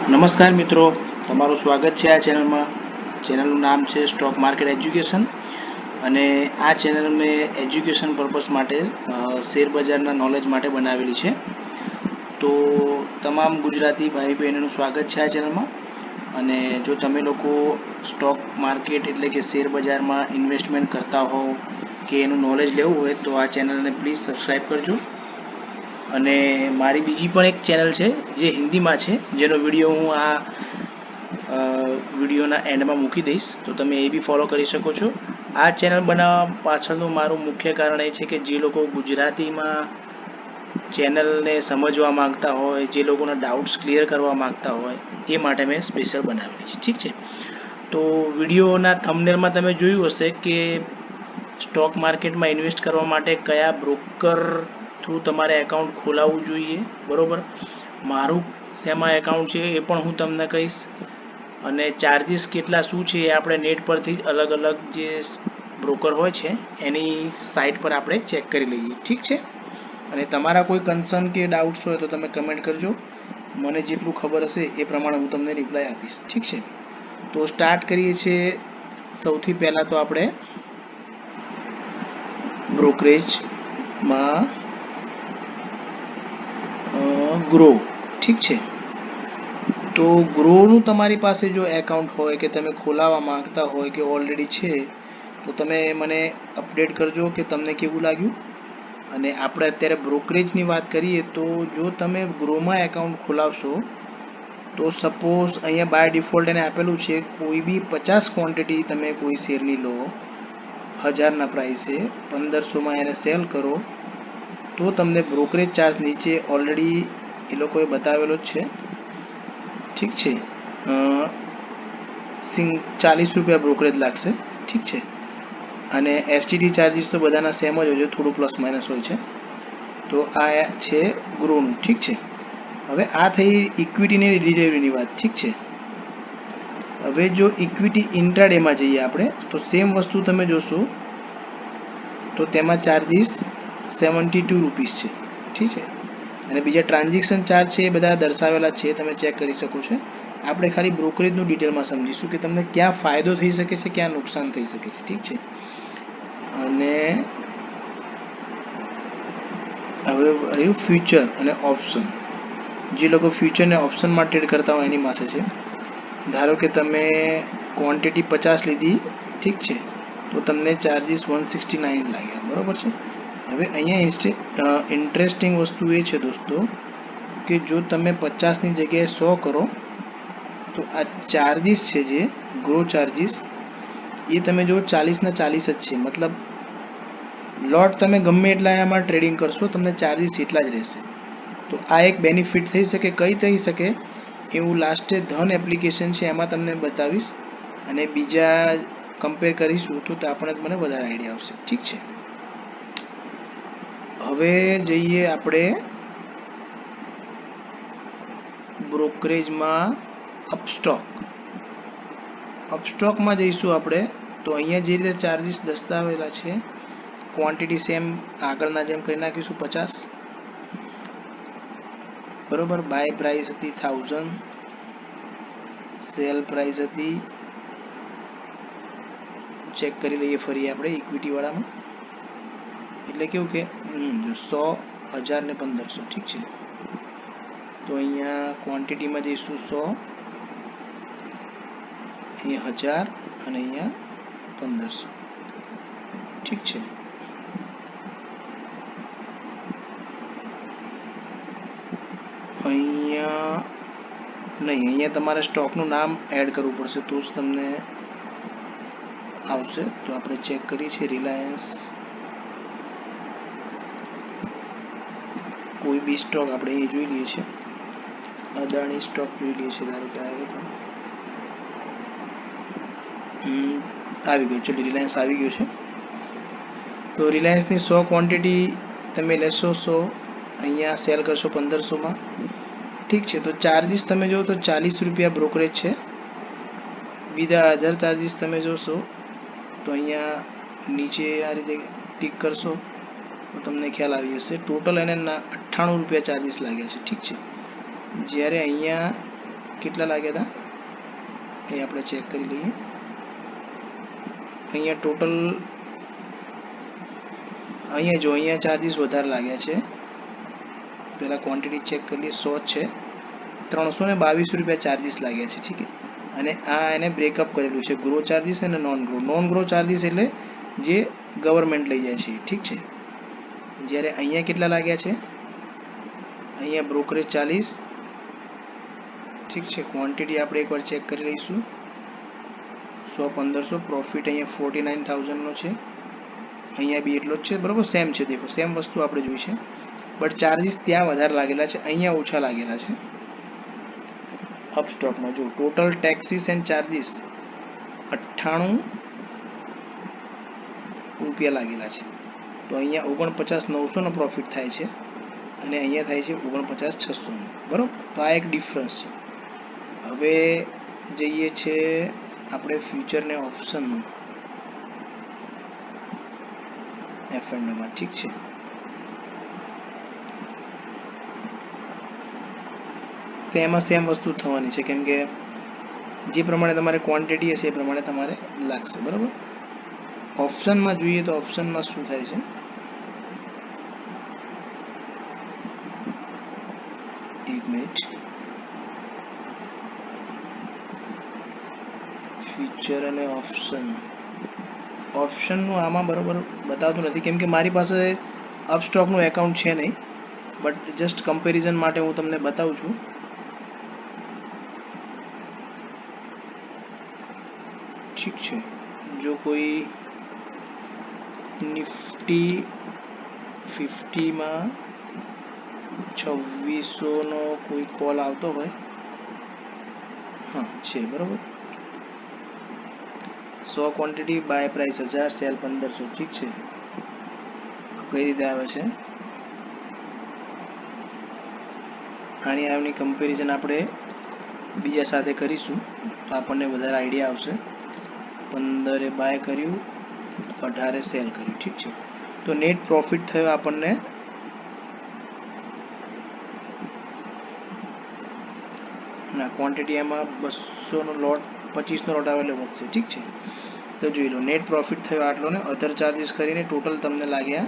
નમસ્કાર મિત્રો, તમારું સ્વાગત છે આ ચેનલમાં. ચેનલનું નામ છે સ્ટોક માર્કેટ એજ્યુકેશન અને આ ચેનલ મેં એજ્યુકેશન પર્પસ માટે શેર બજારના નોલેજ માટે બનાવેલી છે. તો તમામ ગુજરાતી ભાઈ બહેનોનું સ્વાગત છે આ ચેનલમાં. અને જો તમે લોકો સ્ટોક માર્કેટ એટલે કે શેર બજારમાં ઇન્વેસ્ટમેન્ટ કરતા હોવ કે એનું નોલેજ લેવું હોય તો આ ચેનલને પ્લીઝ સબસ્ક્રાઈબ કરજો. અને મારી બીજી પણ એક ચેનલ છે જે હિન્દીમાં છે, જેનો વિડીયો હું આ વિડીયોના એન્ડમાં મૂકી દઈશ, તો તમે એ બી ફોલો કરી શકો છો. આ ચેનલ બનાવવા પાછળનું મારું મુખ્ય કારણ એ છે કે જે લોકો ગુજરાતીમાં ચેનલને સમજવા માંગતા હોય, જે લોકોના ડાઉટ્સ ક્લિયર કરવા માંગતા હોય એ માટે મેં સ્પેશિયલ બનાવેલી છે. ઠીક છે, તો વિડીયોના થંબનેલમાં તમે જોયું હશે કે સ્ટોક માર્કેટમાં ઇન્વેસ્ટ કરવા માટે કયા બ્રોકર થ્રુ તમારે એકાઉન્ટ ખોલાવવું જોઈએ, બરાબર. મારું શેમાં એકાઉન્ટ છે એ પણ હું તમને કહીશ, અને ચાર્જિસ કેટલા શું છે એ આપણે નેટ પરથી જ અલગ અલગ જે બ્રોકર હોય છે એની સાઇટ પર આપણે ચેક કરી લઈએ. ઠીક છે, અને તમારા કોઈ કન્સર્ન કે ડાઉટ્સ હોય તો તમે કમેન્ટ કરજો. મને જેટલું ખબર હશે એ પ્રમાણે હું તમને રિપ્લાય આપીશ. ઠીક છે, તો સ્ટાર્ટ કરીએ છીએ. સૌથી પહેલાં તો આપણે બ્રોકરેજમાં ગ્રો. ઠીક છે, તો ગ્રોનું તમારી પાસે જો એકાઉન્ટ હોય કે તમે ખોલાવવા માંગતા હોય કે ઓલરેડી છે તો તમે મને અપડેટ કરજો કે તમને કેવું લાગ્યું. અને આપણે અત્યારે બ્રોકરેજની વાત કરીએ તો જો તમે ગ્રોમાં એકાઉન્ટ ખોલાવશો તો સપોઝ અહીંયા બાય ડિફોલ્ટ એને આપેલું છે કોઈ બી 50 ક્વોન્ટિટી તમે કોઈ શેરની લો 1000ના પ્રાઇસે, 1500માં એને સેલ કરો તો તમને બ્રોકરેજ ચાર્જ નીચે ઓલરેડી એ લોકોએ બતાવેલો જ છે. ઠીક છે, 40 રૂપિયા બ્રોકરેજ લાગશે. ઠીક છે, અને એસટીડી ચાર્જિસ તો બધાના સેમ જ હોય છે, થોડું પ્લસ માઇનસ હોય છે. તો આ છે ગ્રોનું. ઠીક છે, હવે આ થઈ ઇક્વિટીની ડિલિવરીની વાત. ઠીક છે, હવે જો ઇક્વિટી ઇન્ટ્રાડેમાં જઈએ આપણે તો સેમ વસ્તુ તમે જોશો તો તેમાં ચાર્જિસ 72 રૂપીસ છે. ઠીક છે, અને બીજા ટ્રાન્ઝેક્શન ચાર્જ છે એ બધા દર્શાવેલા છે, તમે ચેક કરી શકો છો. આપણે ખાલી બ્રોકરેજનું ડિટેલમાં સમજીશું કે તમને ક્યાં ફાયદો થઈ શકે છે, ક્યાં નુકસાન થઈ શકે છે. ઠીક છે, અને હવે રહ્યું ફ્યુચર અને ઓપ્શન. જે લોકો ફ્યુચર અને ઓપ્શનમાં ટ્રેડ કરતા હોય એની પાસે છે. ધારો કે તમે ક્વોન્ટિટી 50 લીધી, ઠીક છે, તો તમને ચાર્જિસ 169 લાગ્યા, બરાબર છે. હવે અહીંયા ઇન્ટરેસ્ટિંગ વસ્તુ એ છે દોસ્તો કે જો તમે 50ની જગ્યાએ 100 કરો તો આ ચાર્જિસ છે જે ગ્રો ચાર્જિસ એ તમે જો 40ના 40 જ છે. મતલબ લોટ તમે ગમે એટલા એમાં ટ્રેડિંગ કરશો તમને ચાર્જિસ એટલા જ રહેશે. તો આ એક બેનિફિટ થઈ શકે. કઈ થઈ શકે એવું લાસ્ટે ધન એપ્લિકેશન છે એમાં તમને બતાવીશ, અને બીજા કમ્પેર કરીશું તો આપણે મને વધારે આઈડિયા આવશે. ઠીક છે, હવે જઈએ આપણે બ્રોકરેજમાં અપસ્ટોક. અપસ્ટોકમાં જઈશું આપણે તો અહીંયા જે રીતે ચાર્જિસ દર્શાવેલા છે ક્વોન્ટિટી સેમ આગળના જેમ કરી નાખીશું 50, બરોબર. બાય પ્રાઇસ હતી 1000, સેલ પ્રાઇસ હતી, ચેક કરી લઈએ ફરી આપણે ઇક્વિટી વાળામાં. એટલે કેવું કે જો 100, 1000 ને 1500. ઠીક છે, તો અહીંયા ક્વોન્ટિટીમાં જઈશું 100, અહીંયા 1000 અને અહીંયા 1500. ઠીક છે, અહીંયા નહીં, અહીંયા તમારે સ્ટોકનું નામ એડ કરવું પડશે તો જ તમને આવશે. તો આપણે ચેક કરીએ છીએ રિલાયન્સ, કોઈ બી સ્ટોક આપણે અહીં જોઈ લઈએ છીએ. અદાણી સ્ટોક જોઈ લઈએ છીએ. ધારો કે આવ્યો તો આવી ગયો. ચલો, રિલાયન્સ આવી ગયો છે. તો રિલાયન્સની 100 ક્વોન્ટિટી તમે લેશો 100, અહીંયા સેલ કરશો 1500માં. ઠીક છે, તો ચાર્જિસ તમે જો તો 40 રૂપિયા બ્રોકરેજ છે. બીજા અધર ચાર્જિસ તમે જોશો તો અહીંયા નીચે આ રીતે ટીક કરશો તો તમને ખ્યાલ આવી જશે. ટોટલ એને 98 રૂપિયા ચાર્જિસ લાગ્યા છે. ઠીક છે, જ્યારે અહીંયા કેટલા લાગ્યા હતા એ આપણે ચેક કરી લઈએ. અહીંયા ટોટલ અહીંયા જો અહીંયા ચાર્જીસ વધારે લાગ્યા છે. પહેલાં ક્વોન્ટિટી ચેક કરી લઈએ. 100 છે, 322 રૂપિયા ચાર્જીસ લાગ્યા છે. ઠીક છે. અને આ એને બ્રેકઅપ કરેલું છે, ગ્રો ચાર્જીસ અને નોન ગ્રો ચાર્જીસ એટલે જે ગવર્મેન્ટ લઈ જાય છે. ઠીક છે. જ્યારે અહીંયા કેટલા લાગ્યા છે, અહીંયા બ્રોકરેજ 40. ઠીક છે. ક્વોન્ટિટી આપણે એકવાર ચેક કરી લઈશું. 100 1500 પ્રોફિટ અહીંયા 49,000નો છે. અહીંયા બી એટલો જ છે. બરાબર, સેમ છે. દેખો સેમ વસ્તુ આપણે જોઈ છે, બટ ચાર્જીસ ત્યાં વધારે લાગેલા છે, અહીંયા ઓછા લાગેલા છે. અપસ્ટોકમાં જો ટોટલ ટેક્સીસ એન્ડ ચાર્જીસ 98 રૂપિયા લાગેલા છે. તો અહીંયા 49,900નો પ્રોફિટ થાય છે અને અહીંયા થાય છે 49,600નો. બરાબર, તો આ એક ડિફરન્સ છે. હવે જઈએ છે આપણે ફ્યુચર ને ઓપ્શનમાં F&Oમાં. ઠીક છે. તો એમાં સેમ વસ્તુ થવાની છે, કેમ કે જે પ્રમાણે તમારે ક્વોન્ટિટી હશે એ પ્રમાણે તમારે લાગશે. બરાબર. ઓપ્શનમાં જોઈએ તો ઓપ્શનમાં શું થાય છે, એક મિનિટ, ફીચર અને ઓપ્શનનું આમાં બરાબર બતાવતું નથી, કેમ કે મારી પાસે અપસ્ટોકનું એકાઉન્ટ છે નહીં, બટ જસ્ટ કમ્પેરિઝન માટે હું તમને બતાવું છું. ઠીક છે. જો કોઈ નિફ્ટી 50માં 2600નો કોઈ કોલ આવતો હોય, હા છે બરાબર, 100 ક્વોન્ટિટી, બાય પ્રાઇસ 1000, સેલ 1500. ઠીક છે. કઈ રીતે આવે છે આની કમ્પેરિઝન આપણે બીજા સાથે કરીશું તો આપણને વધારે આઈડિયા આવશે. 15 બાય કર્યું, 18 સેલ કર્યું. ઠીક છે. તો નેટ પ્રોફિટ થયો આપણને ના ક્વોન્ટિટી એમાં 200નો લોટ, 25નો લોટ આવે એટલે વધશે. ઠીક છે. તો જોઈ લો, નેટ પ્રોફિટ થયો આટલો ને અધર ચાર્જીસ કરીને ટોટલ તમને લાગ્યા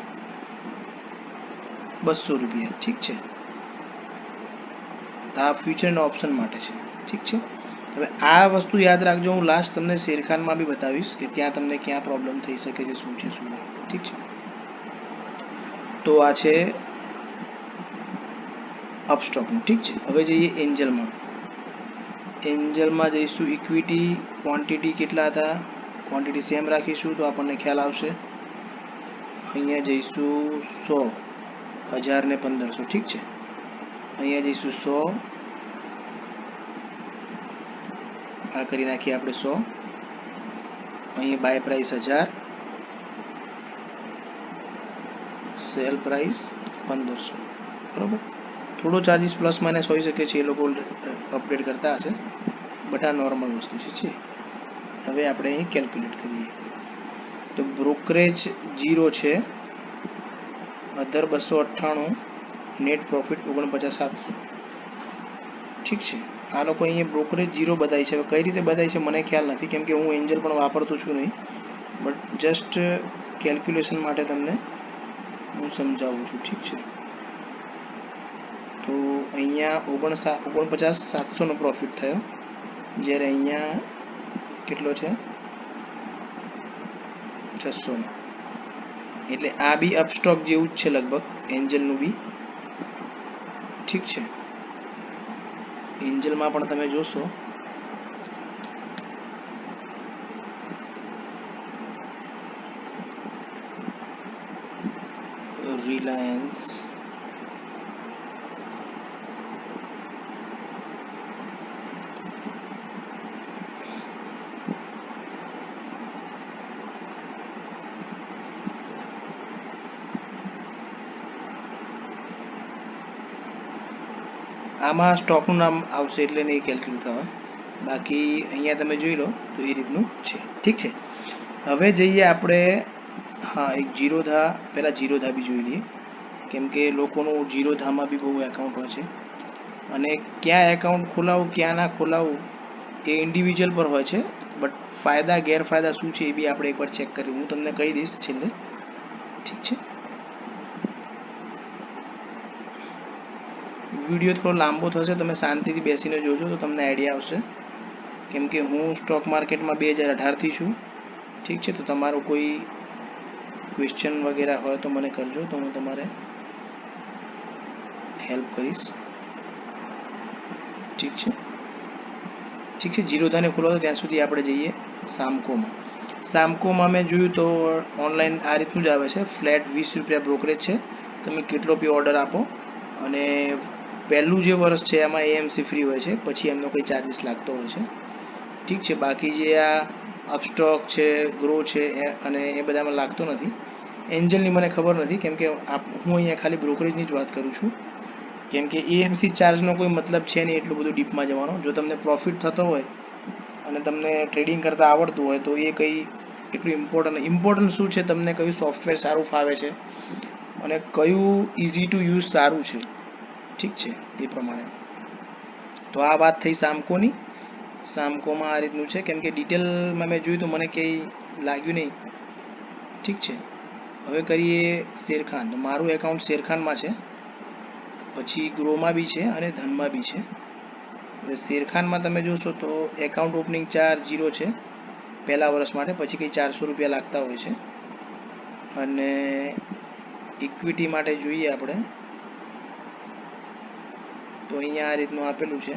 200 રૂપિયા. ઠીક છે. આ ફ્યુચર અને ઓપ્શન માટે છે. ઠીક છે. હવે આ વસ્તુ યાદ રાખજો, હું લાસ્ટ તમને શેરખાનમાં બી બતાવીશ કે ત્યાં તમને ક્યાં પ્રોબ્લેમ થઈ શકે છે, શું છે શું નહીં. ઠીક છે. તો આ છે અપસ્ટોકનું. ઠીક છે. હવે જઈએ એન્જલમાં. એન્જલમાં જઈશું. ઇક્વિટી ક્વોન્ટિટી કેટલા હતા, ક્વોન્ટિટી સેમ રાખીશું તો આપણને ખ્યાલ આવશે. અહીંયા જઈશું 100, 1000 ને 1500. ઠીક છે. અહીંયા જઈશું 100, આ કરી નાખીએ આપણે 100. અહીંયા બાય પ્રાઇસ 1000, સેલ પ્રાઇસ 1500. બરાબર. થોડો ચાર્જીસ પ્લસ માઇનસ હોઈ શકે છે, એ લોકો અપડેટ કરતા હશે, બટ આ નોર્મલ વસ્તુ છે. હવે આપણે અહીં કેલ્ક્યુલેટ કરીએ તો બ્રોકરેજ 0 છે, અધર 298, નેટ પ્રોફિટ 49,700. ઠીક છે. આ લોકો અહીંયા બ્રોકરેજ 0 બતાવી છે. હવે કઈ રીતે બતાવી છે મને ખ્યાલ નથી, કેમ કે હું એન્જલ પણ વાપરતો છું નહીં, બટ જસ્ટ કેલ્ક્યુલેશન માટે તમને હું સમજાવું છું. ઠીક છે. તો અહીંયા 49,700નો પ્રોફિટ થયો, જ્યારે અહીંયા કેટલો છે 600નો. એટલે આ બી અપસ્ટોક જેવું જ છે લગભગ, એન્જલનું બી. ઠીક છે. એન્જલમાં પણ તમે જોશો રિલાયન્સ, આમાં સ્ટોકનું નામ આવશે એટલે નહીં કેલ્ક્યુલેટ આવે, બાકી અહીંયા તમે જોઈ લો તો એ રીતનું છે. ઠીક છે. હવે જઈએ આપણે, હા એક જીરોધા, પહેલાં જીરોધા બી જોઈ લઈએ, કેમ કે લોકોનું જીરોધામાં બી બહુ એકાઉન્ટ હોય છે. અને ક્યાં એકાઉન્ટ ખોલાવવું ક્યાં ના ખોલાવવું એ ઇન્ડિવિજ્યુઅલ પર હોય છે, બટ ફાયદા ગેરફાયદા શું છે એ બી આપણે એકવાર ચેક કરી હું તમને કહી દઈશ છેલ્લે. ઠીક છે. વિડીયો થોડો લાંબો થશે, તમે શાંતિથી બેસીને જોજો તો તમને આઈડિયા આવશે, કેમ કે હું સ્ટોક માર્કેટમાં 2018થી છું. ઠીક છે. તો તમારો કોઈ ક્વેશ્ચન વગેરે હોય તો મને કરજો, તો હું તમારે હેલ્પ કરીશ. ઠીક છે. ઠીક છે. જીરોધાને ખોલો તો ત્યાં સુધી આપણે જઈએ સામકોમાં. સામકોમાં મેં જોયું તો ઓનલાઈન આ રીતનું જ આવે છે, ફ્લેટ 20 રૂપિયા બ્રોકરેજ છે. તમે કેટલો બી ઓર્ડર આપો, અને પહેલું જે વર્ષ છે એમાં એએમસી ફ્રી હોય છે, પછી એમનો કોઈ ચાર્જિસ લાગતો હોય છે. ઠીક છે. બાકી જે આ અપસ્ટોક છે, ગ્રો છે અને એ બધામાં લાગતો નથી. એન્જલની મને ખબર નથી, કેમ કે હું અહીંયા ખાલી બ્રોકરેજની જ વાત કરું છું, કેમ કે એએમસી ચાર્જનો કોઈ મતલબ છે નહીં એટલું બધું ડીપમાં જવાનો. જો તમને પ્રોફિટ થતો હોય અને તમને ટ્રેડિંગ કરતાં આવડતું હોય તો એ કંઈ એટલું ઇમ્પોર્ટન્ટ શું છે, તમને કયું સોફ્ટવેર સારું ફાવે છે અને કયું ઇઝી ટુ યુઝ સારું છે. ઠીક છે. એ પ્રમાણે તો આ વાત થઈ સામકોની. સામકોમાં આ રીતનું છે, કેમ કે ડિટેલમાં મેં જોયું તો મને કંઈ લાગ્યું નહીં. ઠીક છે. હવે કરીએ શેરખાન. તો મારું એકાઉન્ટ શેરખાનમાં છે, પછી ગ્રોમાં બી છે અને ધનમાં બી છે. હવે શેરખાનમાં તમે જોશો તો એકાઉન્ટ ઓપનિંગ ચાર્જ 0 છે પહેલા વર્ષ માટે, પછી કંઈ 400 રૂપિયા લાગતા હોય છે. અને ઇક્વિટી માટે જોઈએ આપણે તો અહીંયા આ રીતનું આપેલું છે,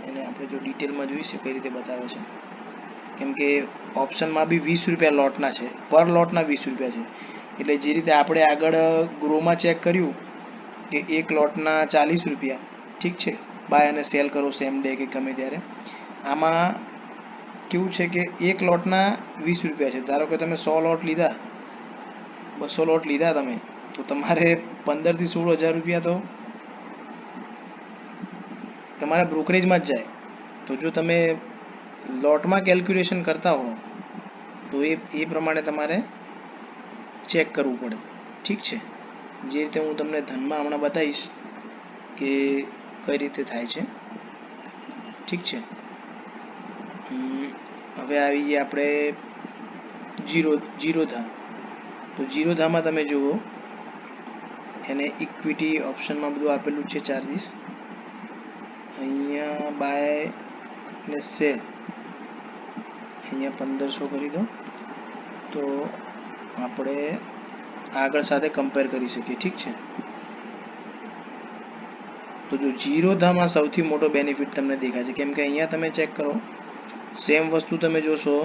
એને આપણે જો ડિટેલમાં જોઈશે કઈ રીતે બતાવે છે, કેમ કે ઓપ્શનમાં બી 20 રૂપિયા લોટના છે, પર લોટના 20 રૂપિયા છે. એટલે જે રીતે આપણે આગળ ગ્રોમાં ચેક કર્યું કે એક લોટના 40 રૂપિયા, ઠીક છે, બાય અને સેલ કરો સેમ ડે કે ગમે ત્યારે, આમાં કેવું છે કે એક લોટના 20 રૂપિયા છે. ધારો કે તમે 100 લોટ લીધા, 200 લોટ લીધા તમે, તો તમારે 15 થી 16 હજાર રૂપિયા તો તમારા બ્રોકરેજમાં જ જાય. તો જો તમે લોટમાં કેલ્ક્યુલેશન કરતા હો તો એ પ્રમાણે તમારે ચેક કરવું પડે. ઠીક છે. જે રીતે હું તમને ધનમાં હમણાં બતાવીશ કે કઈ રીતે થાય છે. ઠીક છે. હવે આવી જઈએ આપણે જીરોધા. તો જીરોધામાં તમે જુઓ, એને ઇક્વિટી ઓપ્શનમાં બધું આપેલું છે ચાર્જિસ. અહીંયા બાય ને સેલ અહીંયા 1500 કરી દો તો આપણે આગળ સાથે કમ્પેર કરી શકીએ. ઠીક છે. તો જો જીરોધામાં સૌથી મોટો બેનિફિટ તમને દેખાય છે, કેમ કે અહીંયા તમે ચેક કરો, સેમ વસ્તુ તમે જોશો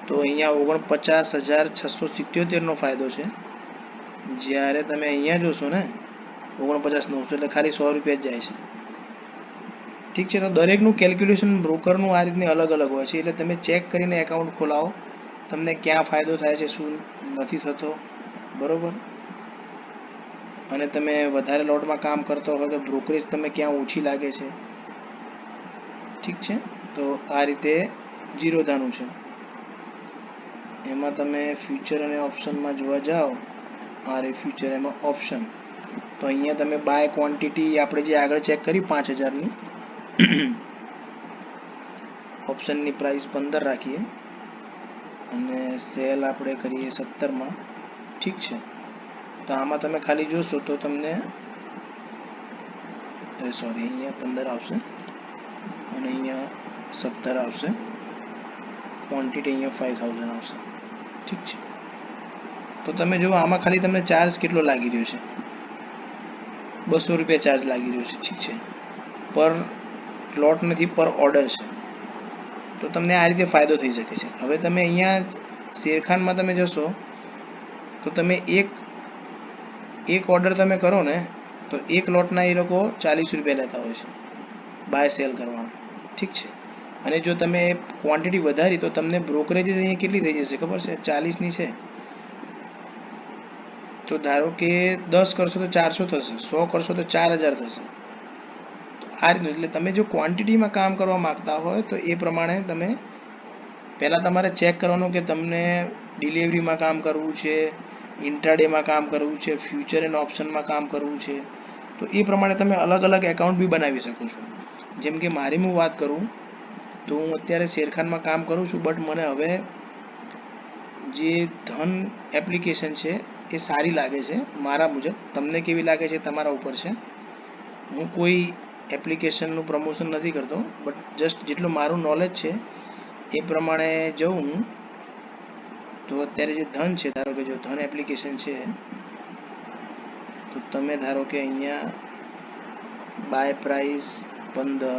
તો અહીંયા 49,677નો ફાયદો છે, જ્યારે તમે અહીંયા જોશો ને 49,900, એટલે ખાલી 100 રૂપિયા જ જાય છે. ઠીક છે. તો દરેકનું કેલ્ક્યુલેશન બ્રોકરનું આ રીતની અલગ અલગ હોય છે, એટલે તમે ચેક કરીને એકાઉન્ટ ખોલાવો, તમને ક્યાં ફાયદો થાય છે, શું નથી થતો, બરોબર. અને તમે વધારે લોટમાં કામ કરતો હોય તો બ્રોકરેજ તમે ક્યાં ઓછી લાગે છે. ઠીક છે. તો આ રીતે જીરોધાનું છે. એમાં તમે ફ્યુચર અને ઓપ્શનમાં જોવા જાઓ, આ રે ફ્યુચર, એમાં ઓપ્શન, તો અહીંયા તમે બાય ક્વોન્ટિટી આપણે જે આગળ ચેક કરી 5000ની, ઓપ્શનની પ્રાઇસ 15 રાખીએ અને સેલ આપણે કરીએ 17માં. ઠીક છે. તો આમાં તમે ખાલી જોશો તો તમને સોરી અહીંયા 15 આવશે અને અહીંયા 17 આવશે, ક્વોન્ટિટી અહીંયા 5000 આવશે. ઠીક છે. તો તમે જુઓ આમાં ખાલી તમને ચાર્જ કેટલો લાગી રહ્યો છે, 200 રૂપિયા ચાર્જ લાગી રહ્યો છે. ઠીક છે. પર લોટ નથી, પર ઓર્ડર છે. તો તમને આ રીતે ફાયદો થઈ શકે છે. હવે તમે અહીંયા શેરખાનમાં તમે જશો તો તમે એક ઓર્ડર તમે કરો ને તો એક લોટના એ લોકો 40 રૂપિયા લેતા હોય છે બાય સેલ કરવાના. ઠીક છે. અને જો તમે ક્વોન્ટિટી વધારી તો તમને બ્રોકરેજ અહીંયા કેટલી થઈ જશે ખબર છે, 40ની છે. તો ધારો કે 10 કરશો તો 400 થશે, 100 કરશો તો 4000 થશે. આ રીતનું. એટલે તમે જો ક્વોન્ટિટીમાં કામ કરવા માગતા હોય તો એ પ્રમાણે તમે પહેલાં તમારે ચેક કરવાનું કે તમને ડિલિવરીમાં કામ કરવું છે ઇન્ટ્રાડેમાં કામ કરવું છે, ફ્યુચર એન્ડ ઓપ્શનમાં કામ કરવું છે, તો એ પ્રમાણે તમે અલગ અલગ એકાઉન્ટ બી બનાવી શકો છો. જેમ કે મારી હું વાત કરું તો હું અત્યારે શેરખાનમાં કામ કરું છું, બટ મને હવે જે ધન એપ્લિકેશન છે એ સારી લાગે છે મારા મુજબ. તમને કેવી લાગે છે તમારા ઉપર છે. હું કોઈ એપ્લિકેશનનું પ્રમોશન નથી કરતો, બટ જસ્ટ જેટલું મારું નોલેજ છે એ પ્રમાણે જઉં હું. તો અત્યારે જે ધન છે, ધારો કે જો ધન એપ્લિકેશન છે, તો તમે ધારો કે અહીંયા buy price 15,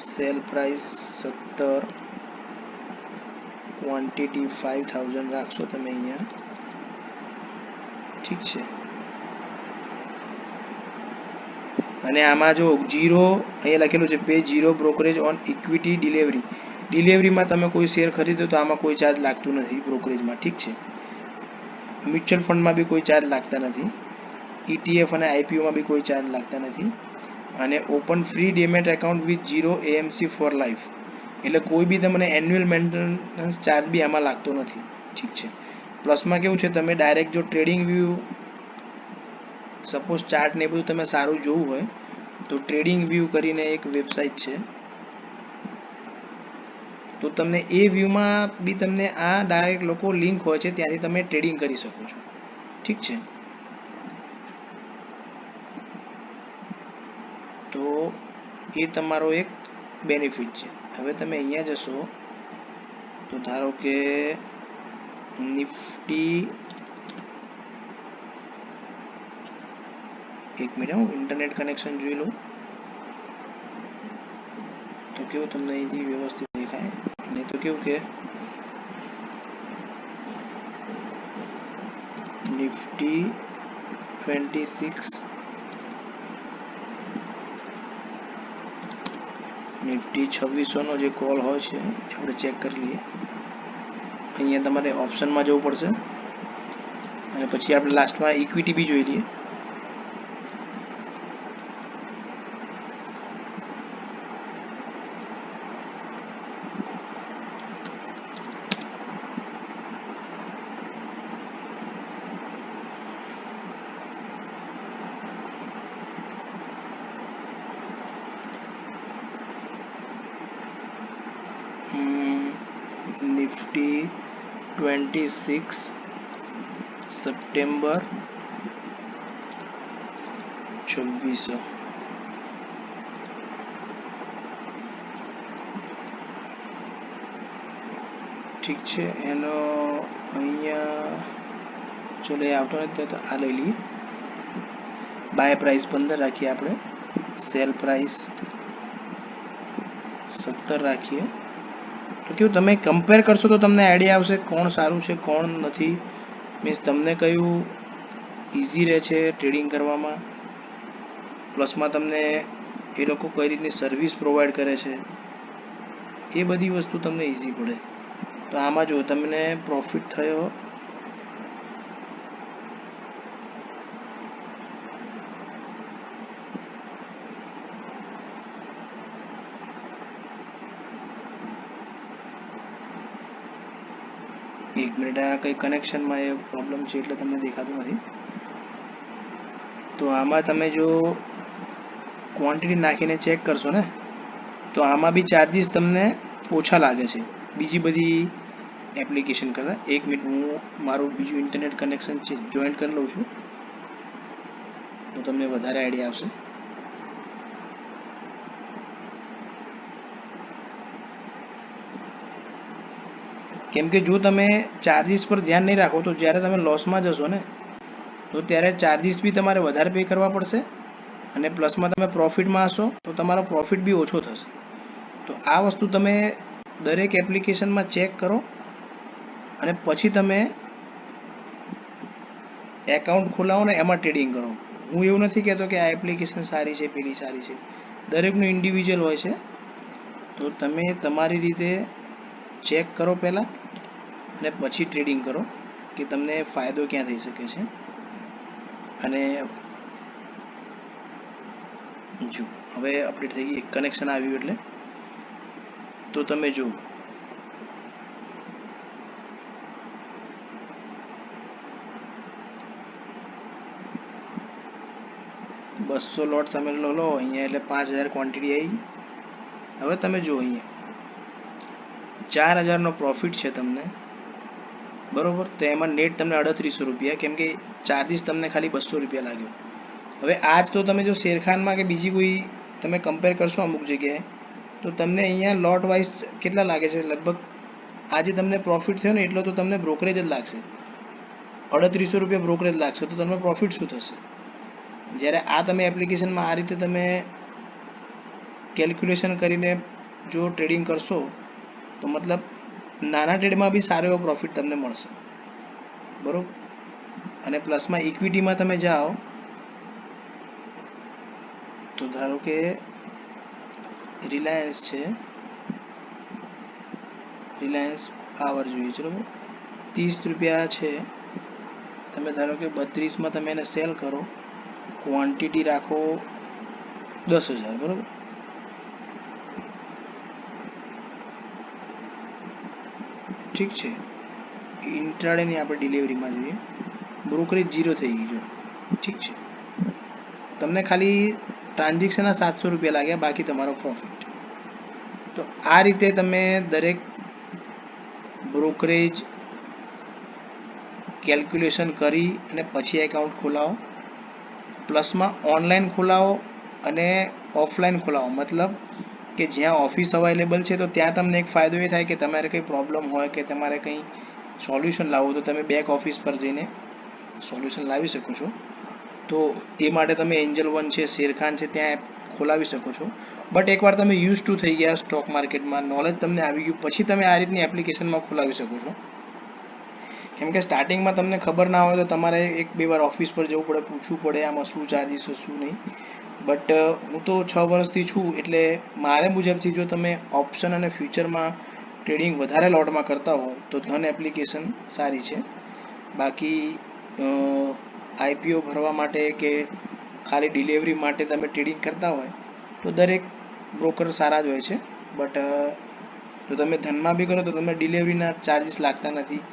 sell price 17, quantity 5000 રાખશો તમે અહીંયા. ઠીક છે. અને આમાં જો 0 અહીંયા લખેલું છે pay 0 brokerage on equity delivery. ડિલિવરીમાં તમે કોઈ શેર ખરીદો તો આમાં કોઈ ચાર્જ લાગતું નથી બ્રોકરેજમાં. ઠીક છે. મ્યુચ્યુઅલ ફંડમાં બી કોઈ ચાર્જ લાગતા નથી. ETF અને IPOમાં બી કોઈ ચાર્જ લાગતા નથી. અને open free demat account with 0 AMC four life, એટલે કોઈ બી તમને એન્યુઅલ મેન્ટેનન્સ ચાર્જ બી આમાં લાગતો નથી. ઠીક છે. પ્લસમાં કેવું છે, તમે ડાયરેક્ટ જો ટ્રેડિંગ વ્યૂ, સપોઝ ચાર્ટ ને બધું તમે સારું જોવું હોય તો ટ્રેડિંગ વ્યૂ કરીને એક વેબસાઇટ છે, તો તમને એ વ્યૂમાં બી તમને આ ડાયરેક્ટ લોકો લિંક હોય છે, ત્યાંથી તમે ટ્રેડિંગ કરી શકો છો. ઠીક છે. તો એ તમારો એક બેનિફિટ છે. હવે તમે અહીંયા જશો તો ધારો કે નિફ્ટી, એક મિનિટ હું ઇન્ટરનેટ કનેક્શન જોઈ લઉં તો કેવું તમને અહીંથી વ્યવસ્થિત દેખાય. નહીં તો કેવું કે નિફ્ટી 26, નિફ્ટી 2600નો જે કોલ હોય છે આપણે ચેક કરી લઈએ. અહીંયા તમારે ઓપ્શનમાં જવું પડશે અને પછી આપણે લાસ્ટમાં ઇક્વિટી બી જોઈ લઈએ. Nifty 26 September 2600. ઠીક છે. એનો અહીંયા ચલો એ આવતો નથી તો આ લઈ લઈએ. બાય પ્રાઇસ 15 રાખીએ આપણે, સેલ પ્રાઇસ 17 રાખીએ. તો કેવું તમે કમ્પેર કરશો તો તમને આઈડિયા આવશે કોણ સારું છે કોણ નથી. મીન્સ તમને કયું ઇઝી રહે છે ટ્રેડિંગ કરવામાં, પ્લસમાં તમને એ લોકો કઈ રીતની સર્વિસ પ્રોવાઈડ કરે છે, એ બધી વસ્તુ તમને ઇઝી પડે. તો આમાં જો તમને પ્રોફિટ થયો એક મિનિટ, આ કંઈ કનેક્શનમાં એ પ્રોબ્લેમ છે એટલે તમને દેખાતું નથી. તો આમાં તમે જો ક્વોન્ટિટી નાખીને ચેક કરશો ને તો આમાં બી ચાર્જિસ તમને ઓછા લાગે છે બીજી બધી એપ્લિકેશન કરતાં. એક મિનિટ હું મારું બીજું ઇન્ટરનેટ કનેક્શન છે જોઈન્ટ કરી લઉં છું તો તમને વધારે આઈડિયા આવશે. કેમ કે જો તમે ચાર્જિસ પર ધ્યાન નહીં રાખો તો જ્યારે તમે લોસમાં જશો ને તો ત્યારે ચાર્જિસ બી તમારે વધારે પે કરવા પડશે અને પ્લસમાં તમે પ્રોફિટમાં હશો તો તમારો પ્રોફિટ બી ઓછો થશે. તો આ વસ્તુ તમે દરેક એપ્લિકેશનમાં ચેક કરો અને પછી તમે એકાઉન્ટ ખોલાવો ને એમાં ટ્રેડિંગ કરો. હું એવું નથી કહેતો કે આ એપ્લિકેશન સારી છે પેલી સારી છે, દરેકનું ઇન્ડિવિજ્યુઅલ હોય છે. તો તમે તમારી રીતે ચેક કરો પહેલાં અને પછી ટ્રેડિંગ કરો કે તમને ફાયદો ક્યાં થઈ શકે છે. અને જો હવે અપડેટ થઈ ગઈ, કનેક્શન આવ્યું એટલે તો તમે જુઓ 200 લોટ તમે લો અહીંયા, એટલે 5000 ક્વોન્ટિટી આવી. હવે તમે જુઓ અહીંયા 4000નો પ્રોફિટ છે તમને, બરોબર. તો એમાં નેટ તમને 3800 રૂપિયા, કેમ કે ચાર્જિસ તમને ખાલી 200 રૂપિયા લાગ્યો. હવે આજ તો તમે જો શેરખાનમાં કે બીજી કોઈ તમે કમ્પેર કરશો અમુક જગ્યાએ, તો તમને અહીંયા લોટ વાઇઝ કેટલા લાગે છે, લગભગ આજે તમને પ્રોફિટ થયો ને એટલો તો તમને બ્રોકરેજ જ લાગશે. 3800 રૂપિયા બ્રોકરેજ લાગશે, તો તમને પ્રોફિટ શું થશે? જ્યારે આ તમે એપ્લિકેશનમાં આ રીતે તમે કેલ્ક્યુલેશન કરીને જો ટ્રેડિંગ કરશો, તો મતલબ નાના ટ્રેડમાં બી સારો એવો પ્રોફિટ તમને મળશે, બરાબર. અને પ્લસમાં ઇક્વિટીમાં તમે જાઓ તો ધારો કે રિલાયન્સ છે, રિલાયન્સ પાવર જોઈએ, બરાબર. 30 રૂપિયા છે, તમે ધારો કે 32માં તમે એને સેલ કરો, ક્વોન્ટિટી રાખો 10,000, બરાબર. ઠીક છે. ઇન્ટ્રાડેની આપણે ડિલિવરીમાં જોઈએ, બ્રોકરેજ 0 થઈ ગઈ. ઠીક છે, તમને ખાલી ટ્રાન્ઝેક્શનના 700 રૂપિયા લાગ્યા, બાકી તમારો પ્રોફિટ. તો આ રીતે તમે દરેક બ્રોકરેજ કેલ્ક્યુલેશન કરી અને પછી એકાઉન્ટ ખોલાવો. પ્લસમાં ઓનલાઈન ખોલાવો અને ઓફલાઈન ખોલાવો, મતલબ કે જ્યાં ઓફિસ અવેલેબલ છે તો ત્યાં તમને એક ફાયદો એ થાય કે તમારે કંઈ પ્રોબ્લેમ હોય કે તમારે કંઈ સોલ્યુશન લાવવું તો તમે બેક ઓફિસ પર જઈને સોલ્યુશન લાવી શકો છો. તો એ માટે તમે એન્જલ વન છે, શેરખાન છે, ત્યાં ખોલાવી શકો છો. બટ એકવાર તમે યુઝ ટુ થઈ ગયા સ્ટોક માર્કેટમાં, નોલેજ તમને આવી ગયું, પછી તમે આ રીતની એપ્લિકેશનમાં ખોલાવી શકો છો. કેમ કે સ્ટાર્ટિંગમાં તમને ખબર ના હોય તો તમારે 1-2 વાર ઓફિસ પર જવું પડે, પૂછવું પડે આમાં શું ચાર્જીસ છે શું નહીં. બટ હું તો 6 વર્ષથી છું, એટલે મારે મુજબથી જો તમે ઓપ્શન અને ફ્યુચરમાં ટ્રેડિંગ વધારે લોટમાં કરતા હો તો ધન એપ્લિકેશન સારી છે. બાકી આઈપીઓ ભરવા માટે કે ખાલી ડિલિવરી માટે તમે ટ્રેડિંગ કરતા હોય તો દરેક બ્રોકર સારા જ હોય છે. બટ જો તમે ધનમાં બી કરો તો તમને ડિલિવરીના ચાર્જીસ લાગતા નથી,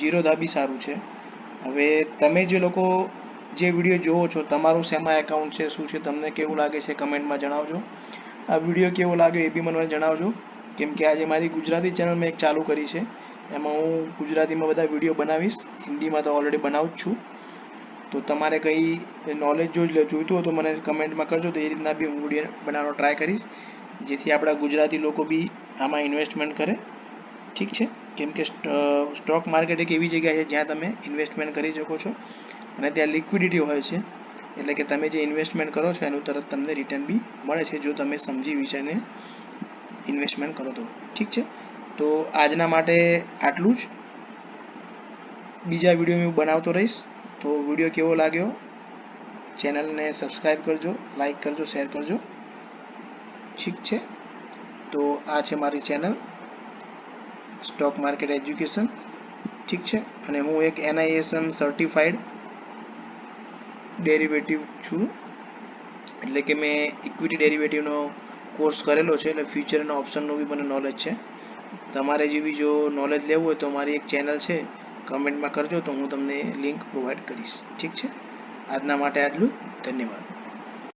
0 દા બી સારું છે. હવે તમે જે લોકો જે વિડીયો જોવો છો, તમારું શેમાં એકાઉન્ટ છે, શું છે, તમને કેવું લાગે છે કમેન્ટમાં જણાવજો. આ વિડીયો કેવો લાગ્યો એ બી મને જણાવજો, કેમ કે આજે મારી ગુજરાતી ચેનલ મેં એક ચાલુ કરી છે, એમાં હું ગુજરાતીમાં બધા વિડીયો બનાવીશ, હિન્દીમાં તો ઓલરેડી બનાવું જ છું. તો તમારે કંઈ નોલેજ જોઈતું હોય તો મને કમેન્ટમાં કરજો, તો એ રીતના બી હું વિડીયો બનાવવાનો ટ્રાય કરીશ, જેથી આપણા ગુજરાતી લોકો બી આમાં ઇન્વેસ્ટમેન્ટ કરે. ઠીક છે, કેમ કે સ્ટોક માર્કેટ એક એવી જગ્યા છે જ્યાં તમે ઇન્વેસ્ટમેન્ટ કરી શકો છો અને ત્યાં લિક્વિડિટી હોય છે, એટલે કે તમે જે ઇન્વેસ્ટમેન્ટ કરો છો એનું તરત તમને રિટર્ન બી મળે છે જો તમે સમજી વિચારીને ઇન્વેસ્ટમેન્ટ કરો તો. ઠીક છે, તો આજના માટે આટલું જ. બીજા વિડીયો હું બનાવતો રહીશ. તો વિડીયો કેવો લાગ્યો ચેનલને સબસ્ક્રાઈબ કરજો, લાઈક કરજો, શેર કરજો. ઠીક છે, તો આ છે મારી ચેનલ સ્ટોક માર્કેટ એજ્યુકેશન. ઠીક છે, અને હું એક NISM સર્ટિફાઈડ ડેરિવેટિવ છું, એટલે કે મેં ઇક્વિટી ડેરિવેટિવનો કોર્સ કરેલો છે, એટલે ફ્યુચર અને ઓપ્શનનું બી મને નોલેજ છે. તમારે જેવી જો નોલેજ લેવું હોય તો મારી એક ચેનલ છે, કમેન્ટમાં કરજો તો હું તમને લિંક પ્રોવાઈડ કરીશ. ઠીક છે, આજના માટે આટલું. ધન્યવાદ.